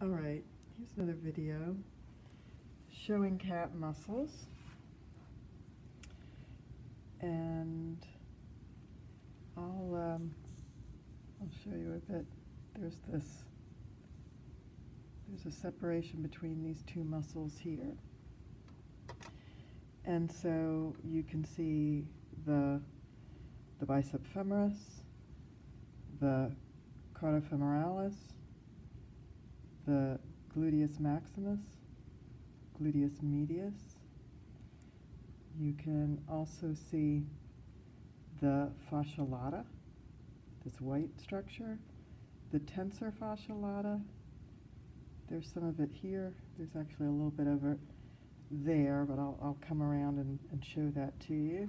Alright, here's another video showing cat muscles, and I'll show you a bit. There's a separation between these two muscles here, and so you can see the bicep femoris, the caudofemoralis, the gluteus maximus, gluteus medius. You can also see the fascia lata, this white structure, the tensor fascia lata. There's some of it here. There's actually a little bit of it there, but I'll come around and show that to you.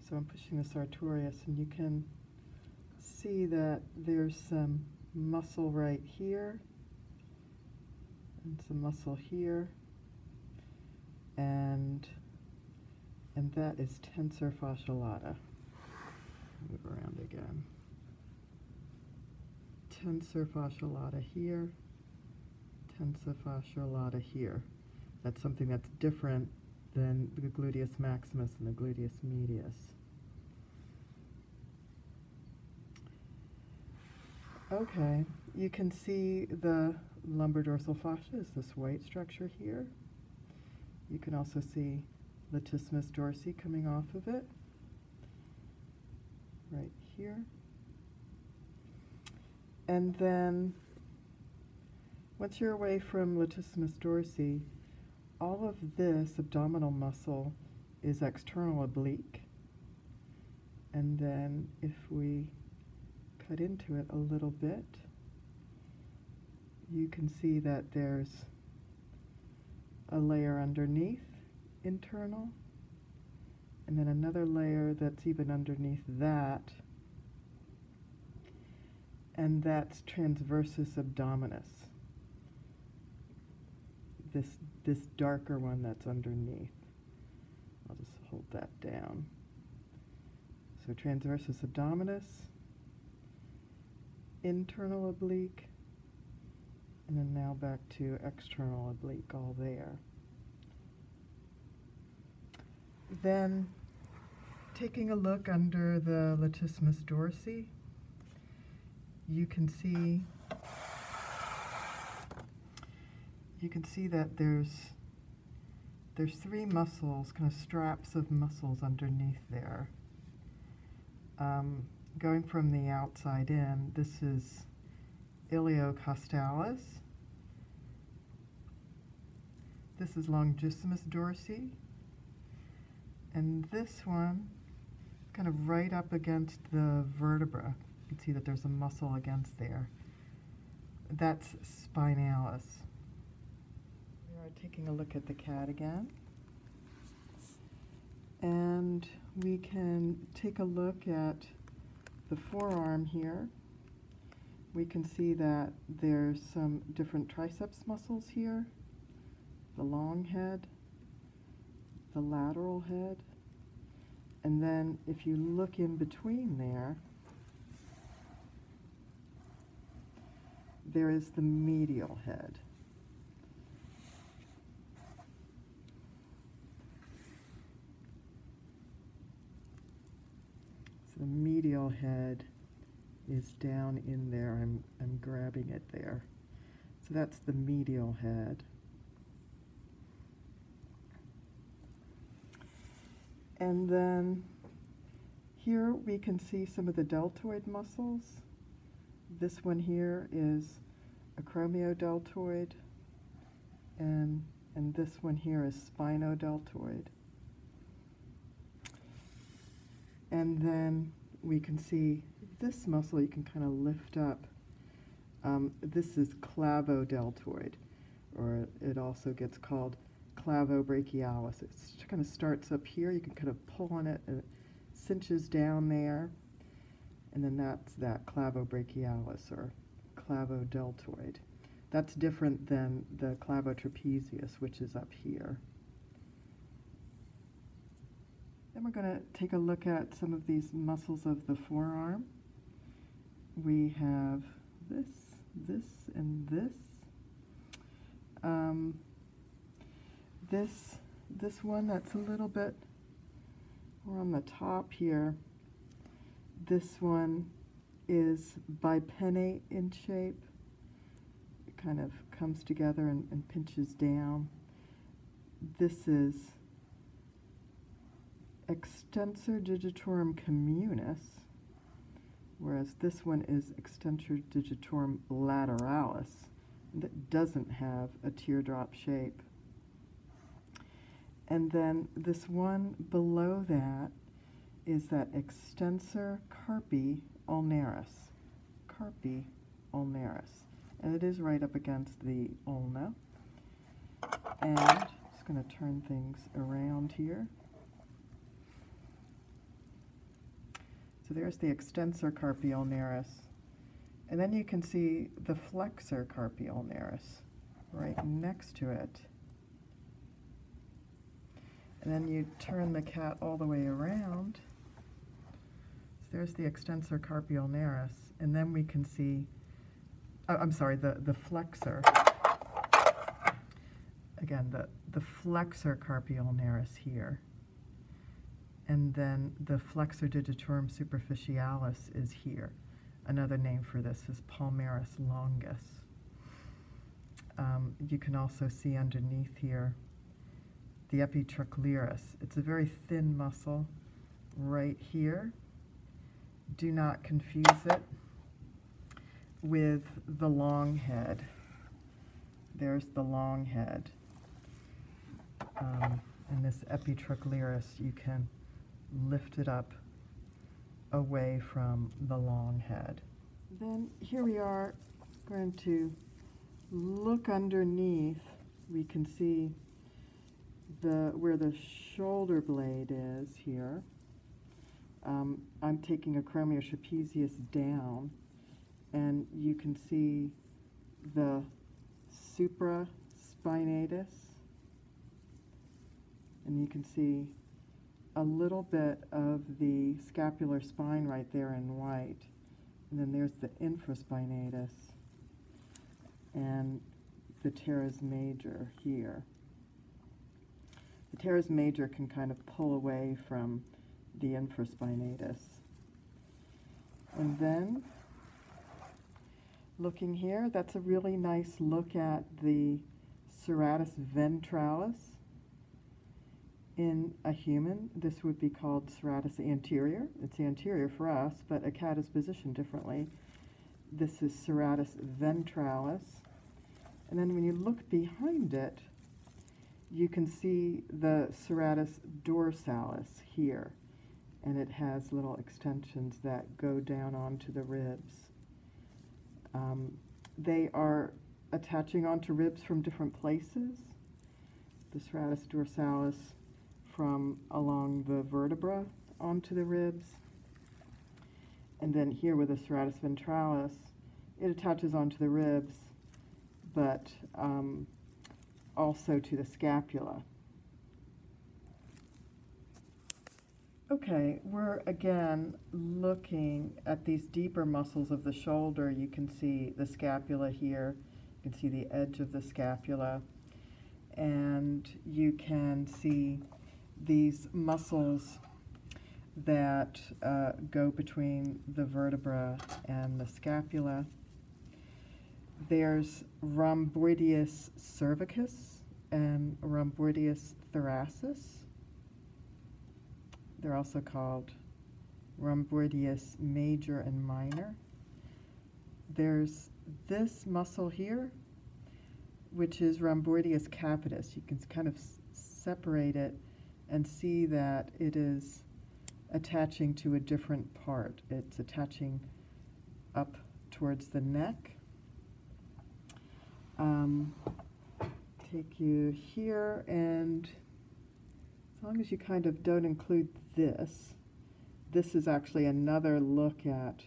So I'm pushing the sartorius, and you can see that there's some muscle right here, and some muscle here, and that is tensor fascia lata. Move around again. Tensor fascia lata here, tensor fascia lata here. That's something that's different than the gluteus maximus and the gluteus medius. Okay, you can see the lumbar dorsal fascia is this white structure here. You can also see latissimus dorsi coming off of it, right here. And then, once you're away from latissimus dorsi, all of this abdominal muscle is external oblique. And then if we cut into it a little bit, you can see that there's a layer underneath, internal, and then another layer that's even underneath that, and that's transversus abdominis, this darker one that's underneath. I'll just hold that down. So transversus abdominis, internal oblique, and then now back to external oblique, all there. Then, taking a look under the latissimus dorsi, you can see that there's three muscles, kind of straps of muscles underneath there. Going from the outside in, this is iliocostalis. This is longissimus dorsi. And this one, kind of right up against the vertebra, you can see that there's a muscle against there. That's spinalis. We are taking a look at the cat again. And we can take a look at the forearm here. We can see that there's some different triceps muscles here, the long head, the lateral head, and then if you look in between there is the medial head. So the medial head is down in there. I'm grabbing it there. So that's the medial head. And then here we can see some of the deltoid muscles. This one here is acromiodeltoid, and this one here is spinodeltoid. And then we can see this muscle you can kind of lift up. This is clavodeltoid, or it also gets called clavobrachialis. It kind of starts up here. You can kind of pull on it, and it cinches down there. And then that's that clavobrachialis, or clavodeltoid. That's different than the clavotrapezius, which is up here. Then we're going to take a look at some of these muscles of the forearm. we have this, and this. This one that's a little bit more on the top here. This one is bipinnate in shape. It kind of comes together and pinches down. This is extensor digitorum communis, whereas this one is extensor digitorum lateralis. That doesn't have a teardrop shape. And then this one below that is that extensor carpi ulnaris. Carpi ulnaris. And it is right up against the ulna. And I'm just going to turn things around here. So there's the extensor carpi ulnaris. And then you can see the flexor carpi ulnaris right next to it. And then you turn the cat all the way around. So there's the extensor carpi ulnaris. And then we can see, I'm sorry, the flexor. Again, the flexor carpi ulnaris here. And then the flexor digitorum superficialis is here. Another name for this is palmaris longus. You can also see underneath here the epitrochlearis. It's a very thin muscle right here. Do not confuse it with the long head. There's the long head. And this epitrochlearis, you can lift it up away from the long head. Then here we are going to look underneath. We can see where the shoulder blade is here. I'm taking acromioctrapezius down, and you can see the supraspinatus, and you can see a little bit of the scapular spine right there in white. And then there's the infraspinatus and the teres major here. The teres major can kind of pull away from the infraspinatus. And then, looking here, that's a really nice look at the serratus ventralis. In a human, this would be called serratus anterior. It's anterior for us, but a cat is positioned differently. This is serratus ventralis. And then when you look behind it, you can see the serratus dorsalis here. And it has little extensions that go down onto the ribs. They are attaching onto ribs from different places. The serratus dorsalis from along the vertebra onto the ribs. And then here with the serratus ventralis, it attaches onto the ribs, but also to the scapula. Okay, we're again looking at these deeper muscles of the shoulder. You can see the scapula here. You can see the edge of the scapula. And you can see these muscles that go between the vertebra and the scapula. There's rhomboideus cervicus and rhomboideus thoracis. They're also called rhomboideus major and minor. There's this muscle here, which is rhomboideus capitis. You can kind of separate it and see that it is attaching to a different part. It's attaching up towards the neck. Take you here, and as long as you kind of don't include this, this is actually another look at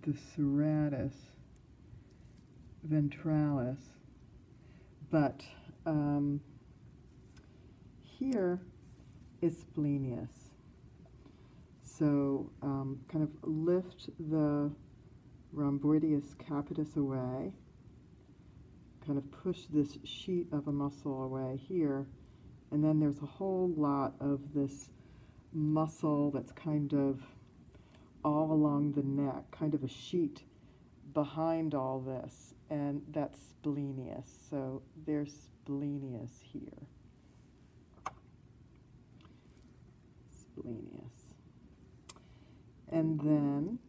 the serratus ventralis. But here is splenius. So kind of lift the rhomboideus capitis away, kind of push this sheet of a muscle away here, and then there's a whole lot of this muscle that's kind of all along the neck, kind of a sheet behind all this, and that's splenius. So there's splenius here. Splenius. And then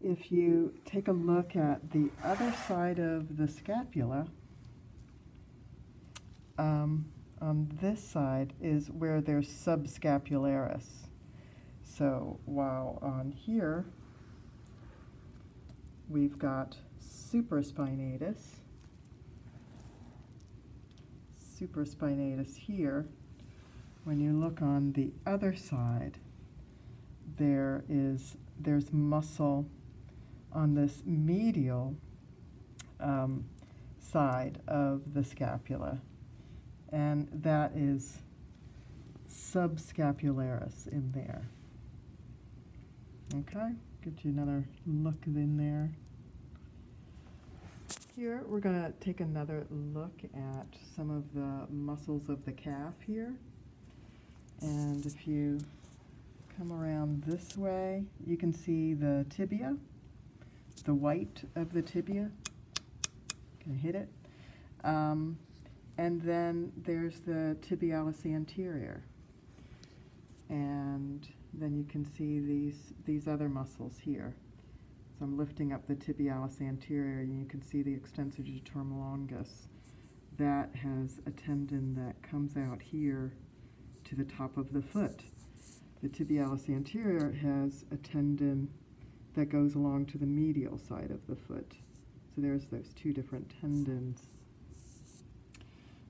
if you take a look at the other side of the scapula, on this side is where there's subscapularis. So while on here we've got supraspinatus here, when you look on the other side, there's muscle on this medial side of the scapula, and that is subscapularis in there. Okay, get you another look in there. Here we're going to take another look at some of the muscles of the calf here. And if you come around this way, you can see the tibia, the white of the tibia. Can I hit it? And then there's the tibialis anterior. And then you can see these other muscles here. So I'm lifting up the tibialis anterior, and you can see the extensor digitorum longus. That has a tendon that comes out here to the top of the foot. The tibialis anterior has a tendon that goes along to the medial side of the foot. So there's those two different tendons.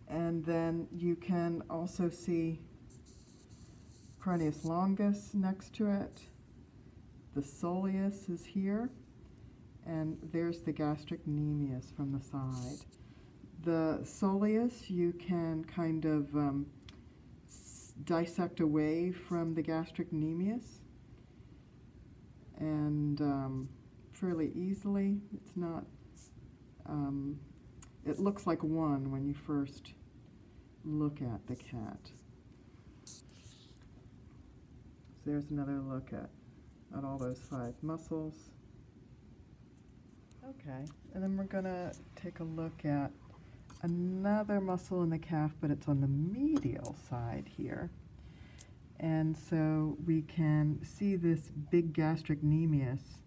And then you can also see peroneus longus next to it. The soleus is here, and there's the gastrocnemius from the side. The soleus you can kind of dissect away from the gastrocnemius, and fairly easily. It's not, it looks like one when you first look at the cat. So there's another look at all those 5 muscles. Okay, and then we're going to take a look at another muscle in the calf, but it's on the medial side here. And so we can see this big gastrocnemius,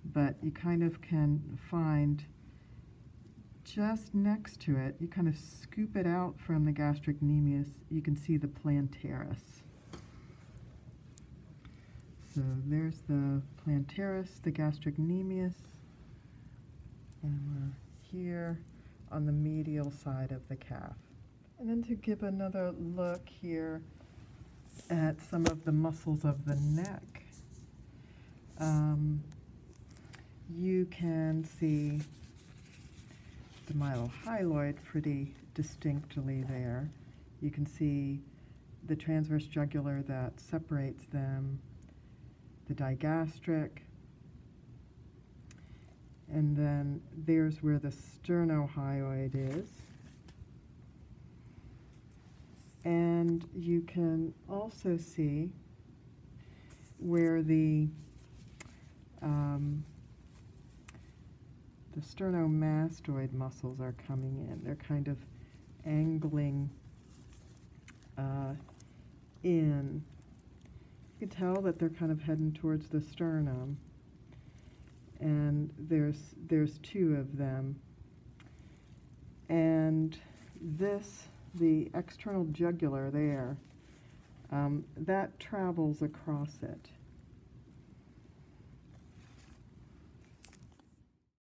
but you kind of can find just next to it, you kind of scoop it out from the gastrocnemius, you can see the plantaris. So there's the plantaris, the gastrocnemius, and we're here on the medial side of the calf. And then to give another look here at some of the muscles of the neck, you can see the mylohyoid pretty distinctly there. You can see the transverse jugular that separates them, the digastric, and then there's where the sternohyoid is. And you can also see where the sternomastoid muscles are coming in. They're kind of angling in. You can tell that they're kind of heading towards the sternum. And there's 2 of them. And this, the external jugular there, that travels across it.